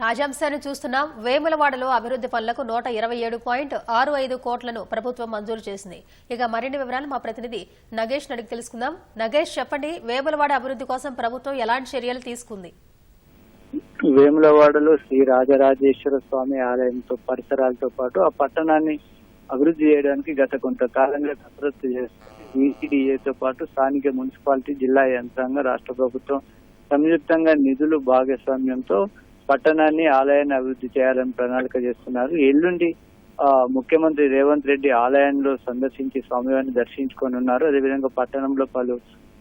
తాజాంశాన్ని చూస్తున్నాం. వేములవాడలో అభివృద్ధి పనులకు 127.65 కోట్లను ప్రభుత్వం మంజూరు చేసింది. ఇక మరిన్ని వివరాలు మా ప్రతినిధి నగేష్ అడిగి తెలుసుకుందాం. నగేష్, చెప్పండి, వేములవాడ అభివృద్ధి కోసం ప్రభుత్వం ఎలాంటి చర్యలు తీసుకుంది? వేములవాడలో శ్రీ రాజరాజేశ్వర స్వామి ఆలయంతో పరిసరాలతో పాటు ఆ పట్టణాన్ని అభివృద్ధి చేయడానికి గత కొంతకాలంగా కసరత్తు చేస్తుంది. ఈసీడీఏతో పాటు స్థానిక మున్సిపాలిటీ, జిల్లా యంత్రాంగం, రాష్ట్ర ప్రభుత్వం సంయుక్తంగా నిధులు భాగస్వామ్యంతో పట్టణాన్ని, ఆలయాన్ని అభివృద్ధి చేయాలని ప్రణాళిక చేస్తున్నారు. ఎల్లుండి ముఖ్యమంత్రి రేవంత్ రెడ్డి ఆలయంలో సందర్శించి స్వామివారిని దర్శించుకొని ఉన్నారు. అదేవిధంగా పట్టణంలో పలు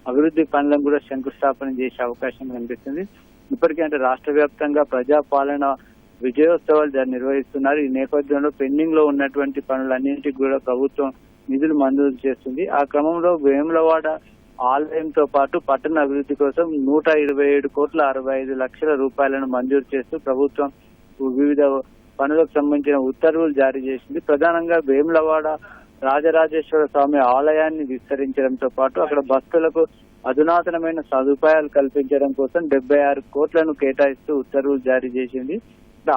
అభివృద్ధి పనులను కూడా శంకుస్థాపన చేసే అవకాశం కనిపిస్తుంది. ఇప్పటికే రాష్ట్ర వ్యాప్తంగా ప్రజాపాలన విజయోత్సవాలు నిర్వహిస్తున్నారు. ఈ నేపథ్యంలో పెండింగ్ లో ఉన్నటువంటి పనులన్నింటికి కూడా ప్రభుత్వం నిధులు మంజూరు చేస్తుంది. ఆ క్రమంలో వేములవాడ ఆలయంతో పాటు పట్టణ అభివృద్ధి కోసం 127.65 కోట్ల మంజూరు చేస్తూ ప్రభుత్వం వివిధ పనులకు సంబంధించిన ఉత్తర్వులు జారీ చేసింది. ప్రధానంగా వేములవాడ రాజరాజేశ్వర స్వామి ఆలయాన్ని విస్తరించడంతో పాటు అక్కడ భక్తులకు అధునాతనమైన సదుపాయాలు కల్పించడం కోసం 76 కోట్లను కేటాయిస్తూ ఉత్తర్వులు జారీ చేసింది.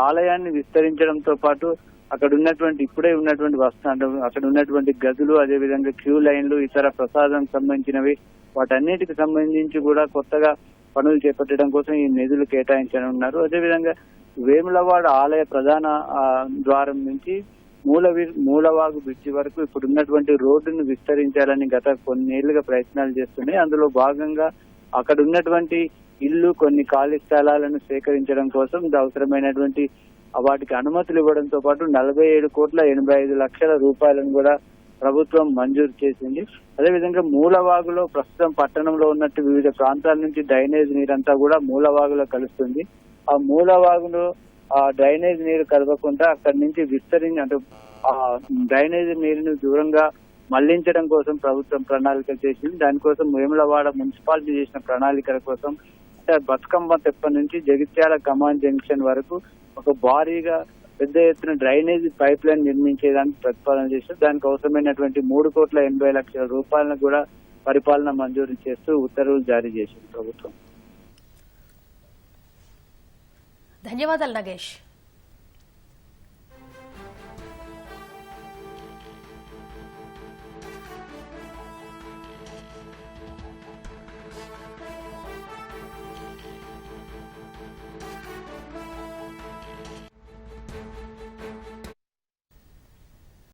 ఆలయాన్ని విస్తరించడంతో పాటు అక్కడ ఉన్నటువంటి ఇప్పుడే ఉన్నటువంటి అక్కడ ఉన్నటువంటి గదులు, అదేవిధంగా క్యూ లైన్లు, ఇతర ప్రసాదం సంబంధించినవి వాటన్నిటికి సంబంధించి కూడా కొత్తగా పనులు చేపట్టడం కోసం ఈ నిధులు కేటాయించనున్నారు. అదేవిధంగా వేములవాడ ఆలయ ప్రధాన ద్వారం నుంచి మూలవాగు బ్రిడ్జి వరకు ఇప్పుడు ఉన్నటువంటి రోడ్డును విస్తరించాలని గత కొన్నేళ్లుగా ప్రయత్నాలు చేస్తున్నాయి. అందులో భాగంగా అక్కడ ఉన్నటువంటి ఇల్లు, కొన్ని ఖాళీ స్థలాలను సేకరించడం కోసం అవసరమైనటువంటి వాటికి అనుమతులు ఇవ్వడంతో పాటు 47.85 కోట్ల కూడా ప్రభుత్వం మంజూరు చేసింది. అదేవిధంగా మూలవాగులో ప్రస్తుతం పట్టణంలో ఉన్నట్టు వివిధ ప్రాంతాల నుంచి డ్రైనేజ్ నీరంతా కూడా మూలవాగులో కలుస్తుంది. ఆ మూలవాగులో ఆ డ్రైనేజ్ నీరు కలవకుండా అక్కడి నుంచి ఆ డ్రైనేజ్ నీరుని దూరంగా మళ్లించడం కోసం ప్రభుత్వం ప్రణాళికలు చేసింది. దానికోసం వేములవాడ మున్సిపాలిటీ చేసిన ప్రణాళికల కోసం బతుకమ్మ తెప్ప నుంచి జగిత్యాల కమాండ్ జంక్షన్ వరకు ఒక భారీగా పెద్ద ఎత్తున డ్రైనేజీ పైప్ లైన్ నిర్మించేదానికి ప్రతిపాదన చేస్తూ దానికి అవసరమైనటువంటి 3.80 కోట్ల కూడా పరిపాలన మంజూరు చేస్తూ ఉత్తర్వులు జారీ చేసింది ప్రభుత్వం. ధన్యవాదాలు నగేష్.